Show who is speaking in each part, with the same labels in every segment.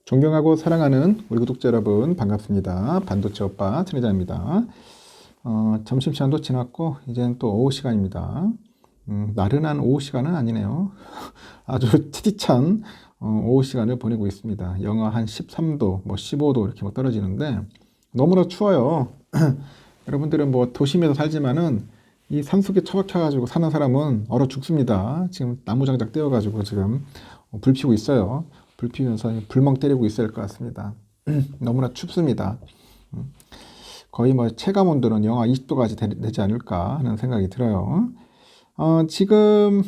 Speaker 1: 존경하고 사랑하는 우리 구독자 여러분 반갑습니다. 반도체 오빠 천혜자입니다. 점심시간도 지났고 이제는 또 오후 시간입니다. 나른한 오후 시간은 아니네요. 아주 치디찬 오후 시간을 보내고 있습니다. 영하 한 13도, 15도 이렇게 떨어지는데 너무나 추워요. 여러분들은 뭐 도심에서 살지만은 이 산속에 처박혀가지고 사는 사람은 얼어 죽습니다. 지금 나무장작 떼어가지고 지금 불 피우고 있어요. 불 피우면서 불멍 때리고 있어야 할 것 같습니다. 너무나 춥습니다. 거의 뭐 체감 온도는 영하 20도까지 되지 않을까 하는 생각이 들어요. 지금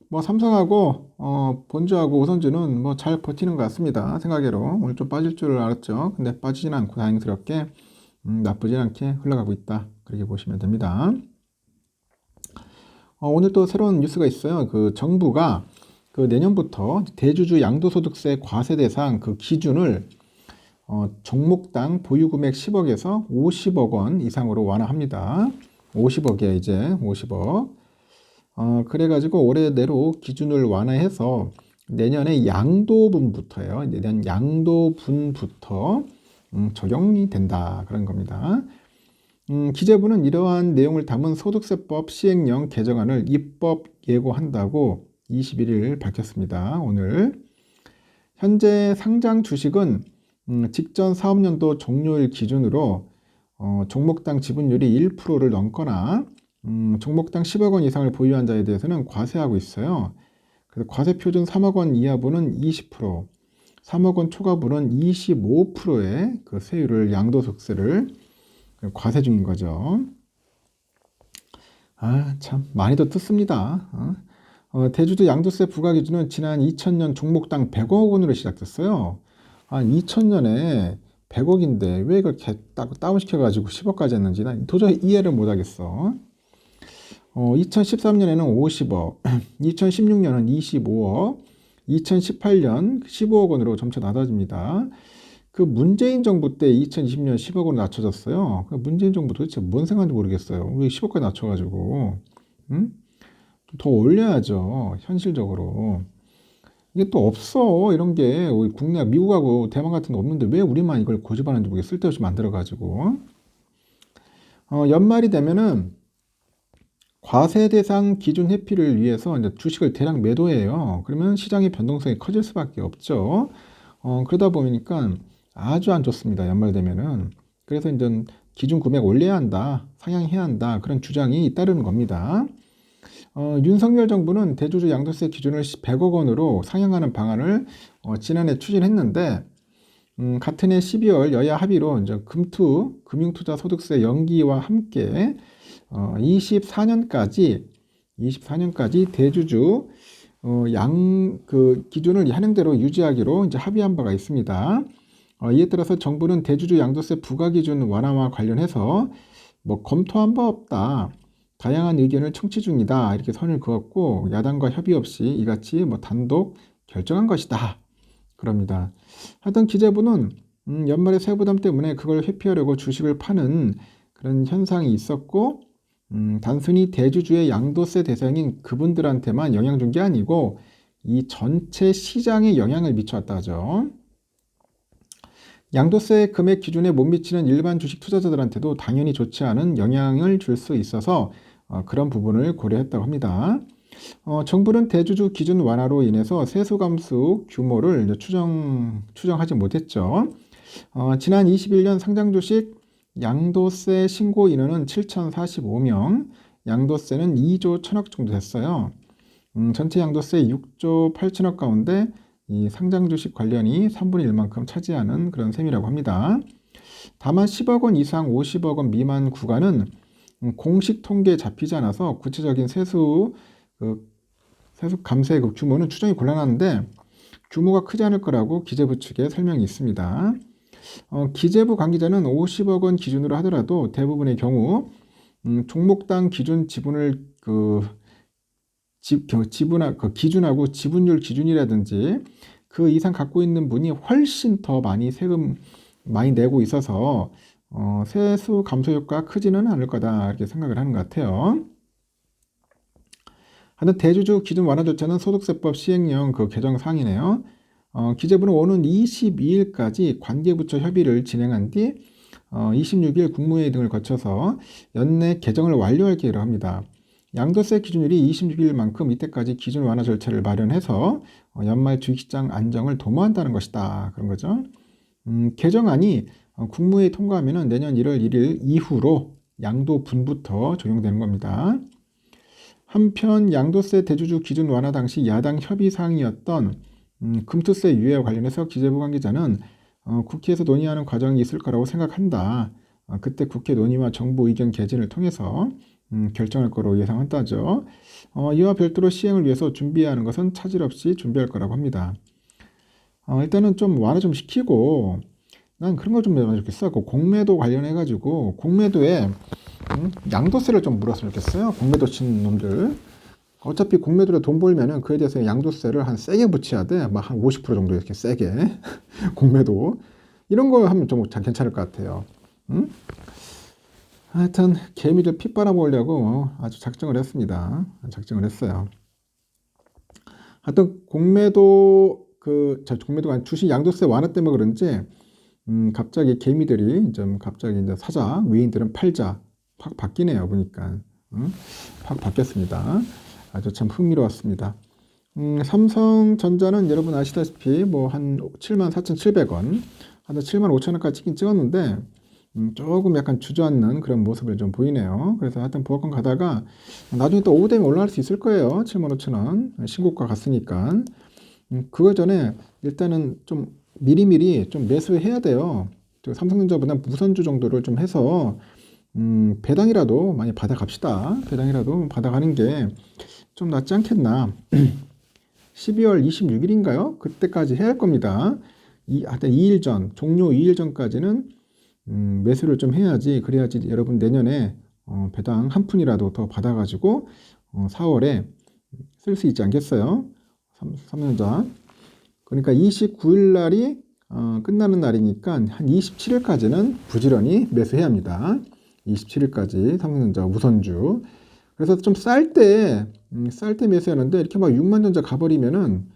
Speaker 1: 뭐 삼성하고 본주하고 오선주는 뭐 잘 버티는 것 같습니다. 생각외로 오늘 좀 빠질 줄 알았죠. 근데 빠지진 않고 다행스럽게 나쁘진 않게 흘러가고 있다. 그렇게 보시면 됩니다. 오늘 또 새로운 뉴스가 있어요. 그 정부가 그 내년부터 대주주 양도소득세 과세 대상 그 기준을 종목당 보유금액 10억에서 50억 원 이상으로 완화합니다. 50억이야 이제 50억. 그래가지고 올해 내로 기준을 완화해서 내년에 양도분부터예요. 내년 양도분부터 적용이 된다 그런 겁니다. 기재부는 이러한 내용을 담은 소득세법 시행령 개정안을 입법 예고한다고 21일 밝혔습니다. 오늘 현재 상장 주식은 직전 사업년도 종료일 기준으로 종목당 지분율이 1%를 넘거나 종목당 10억 원 이상을 보유한 자에 대해서는 과세하고 있어요. 그래서 과세 표준 3억 원 이하분은 20%, 3억 원 초과분은 25%의 그 세율을 양도소득세를 과세 중인 거죠. 참 많이도 뜯습니다. 대주주 양도세 부과 기준은 지난 2000년 종목당 100억 원으로 시작됐어요. 2000년에 100억인데 왜 이걸 다운시켜가지고 10억까지 했는지 난 도저히 이해를 못하겠어. 2013년에는 50억, 2016년은 25억, 2018년 15억 원으로 점차 낮아집니다. 그 문재인 정부 때 2020년 10억 원으로 낮춰졌어요. 문재인 정부 도대체 뭔 생각인지 모르겠어요. 왜 10억까지 낮춰가지고 더 올려야죠. 현실적으로. 이게 또 없어. 이런 게 우리 국내 미국하고 대만 같은 데 없는데 왜 우리만 이걸 고집하는지 모르겠어. 쓸데없이 만들어가지고. 연말이 되면은 과세 대상 기준 회피를 위해서 이제 주식을 대량 매도해요. 그러면 시장의 변동성이 커질 수밖에 없죠. 그러다 보니까 아주 안 좋습니다. 연말 되면은. 그래서 이제 기준 금액 올려야 한다, 상향해야 한다 그런 주장이 따르는 겁니다. 윤석열 정부는 대주주 양도세 기준을 100억 원으로 상향하는 방안을 지난해 추진했는데 같은 해 12월 여야 합의로 이제 금투 금융투자 소득세 연기와 함께 24년까지 대주주 그 기준을 현행대로 유지하기로 이제 합의한 바가 있습니다. 이에 따라서 정부는 대주주 양도세 부과 기준 완화와 관련해서 뭐 검토한 바 없다. 다양한 의견을 청취 중이다. 이렇게 선을 그었고 야당과 협의 없이 이같이 뭐 단독 결정한 것이다. 그럽니다. 하여튼 기재부는 연말에 세부담 때문에 그걸 회피하려고 주식을 파는 그런 현상이 있었고 단순히 대주주의 양도세 대상인 그분들한테만 영향 준 게 아니고 이 전체 시장에 영향을 미쳐왔다 하죠. 양도세 금액 기준에 못 미치는 일반 주식 투자자들한테도 당연히 좋지 않은 영향을 줄 수 있어서 그런 부분을 고려했다고 합니다. 정부는 대주주 기준 완화로 인해서 세수 감소 규모를 추정하지 못했죠. 지난 21년 상장 주식 양도세 신고 인원은 7,045명, 양도세는 2조 1천억 정도 됐어요. 전체 양도세 6조 8천억 가운데 이 상장 주식 관련이 3분의 1만큼 차지하는 그런 셈이라고 합니다. 다만 10억 원 이상 50억 원 미만 구간은 공식 통계에 잡히지 않아서 구체적인 세수 감세 규모는 추정이 곤란한데 규모가 크지 않을 거라고 기재부 측에 설명이 있습니다. 기재부 관계자는 50억 원 기준으로 하더라도 대부분의 경우 종목당 기준 지분을 기준하고 지분율 기준이라든지 그 이상 갖고 있는 분이 훨씬 더 많이 세금 많이 내고 있어서 세수 감소 효과가 크지는 않을 거다 이렇게 생각을 하는 것 같아요. 하여튼 대주주 기준 완화 조치는 소득세법 시행령 그 개정 사항이네요. 기재부는 오는 22일까지 관계부처 협의를 진행한 뒤 26일 국무회의 등을 거쳐서 연내 개정을 완료할 계획을 합니다. 양도세 기준율이 26일만큼 이때까지 기준 완화 절차를 마련해서 연말 주식시장 안정을 도모한다는 것이다. 그런 거죠. 개정안이 국무회의 통과하면 내년 1월 1일 이후로 양도분부터 적용되는 겁니다. 한편 양도세 대주주 기준 완화 당시 야당 협의 사항이었던 금투세 유예와 관련해서 기재부 관계자는 국회에서 논의하는 과정이 있을 거라고 생각한다. 그때 국회 논의와 정부 의견 개진을 통해서 결정할 거로 예상한다죠. 이와 별도로 시행을 위해서 준비하는 것은 차질 없이 준비할 거라고 합니다. 일단은 좀 완화 좀 시키고 난 그런 걸 좀 내면 좋겠어. 그 공매도 관련해가지고 공매도에 양도세를 좀 물었으면 좋겠어요. 공매도 친 놈들. 어차피 공매도로 돈 벌면은 그에 대해서 양도세를 한 세게 붙여야 돼. 막 한 50% 정도 이렇게 세게. 공매도. 이런 거 하면 좀 괜찮을 것 같아요. 응? 하여튼 개미들 피 빨아먹으려고 아주 작정을 했습니다. 작정을 했어요. 하여튼 공매도 공매도가 아니라 주식 양도세 완화 때문에 그런지 갑자기 개미들이 좀 갑자기 이제 사자, 위인들은 팔자 확 바뀌네요. 보니까 확 바뀌었습니다. 아주 참 흥미로웠습니다. 삼성전자는 여러분 아시다시피 뭐 한 74,700원, 한 75,000원까지 찍긴 찍었는데 조금 약간 주저앉는 그런 모습을 좀 보이네요. 그래서 하여튼 보합권 가다가 나중에 또 오후 되면 올라갈 수 있을 거예요. 75,000원 신고가 갔으니까. 그거 전에 일단은 좀 미리미리 좀 매수해야 돼요. 삼성전자보다 무선주 정도를 좀 해서 배당이라도 많이 받아갑시다. 배당이라도 받아가는 게 좀 낫지 않겠나. 12월 26일인가요? 그때까지 해야 할 겁니다. 하여튼 2일 전, 종료 2일 전까지는 매수를 좀 해야지. 그래야지 여러분 내년에 배당 한 푼이라도 더 받아가지고 4월에 쓸 수 있지 않겠어요? 삼성전자. 그러니까 29일 날이 끝나는 날이니까 한 27일까지는 부지런히 매수해야 합니다. 27일까지 삼성전자 무선주. 그래서 좀 쌀 때 매수하는데 이렇게 막 6만 전자 가버리면은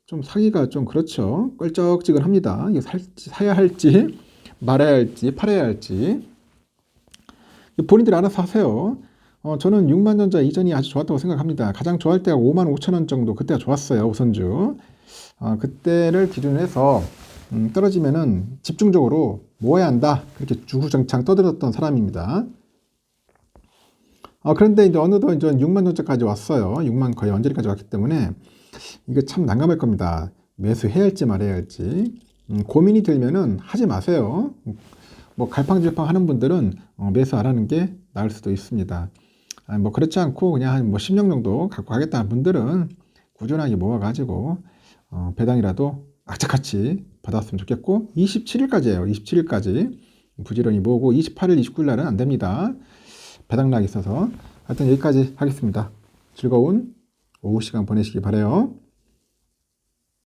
Speaker 1: 좀 사기가 좀 그렇죠. 껄쩍지근합니다. 이게 사야 할지 말아야 할지 팔아야 할지 본인들이 알아서 하세요. 저는 6만 전자 이전이 아주 좋았다고 생각합니다. 가장 좋아할 때가 5만 5천 원 정도 그때가 좋았어요. 우선주. 그때를 기준으로 해서 떨어지면은 집중적으로 모아야 한다. 그렇게 주구장창 떠들었던 사람입니다. 그런데 이제 어느덧 이제 6만 전자까지 왔어요. 6만 거의 언저리까지 왔기 때문에 이게 참 난감할 겁니다. 매수해야 할지 말아야 할지. 고민이 들면은 하지 마세요. 뭐 갈팡질팡 하는 분들은 매수 안 하는 게 나을 수도 있습니다. 뭐 그렇지 않고 그냥 한 뭐 10년 정도 갖고 가겠다는 분들은 꾸준하게 모아가지고 배당이라도 악착같이 받았으면 좋겠고 27일까지예요. 27일까지 부지런히 모으고 28일, 29일 날은 안 됩니다. 배당락이 있어서. 하여튼 여기까지 하겠습니다. 즐거운 오후 시간 보내시기 바라요.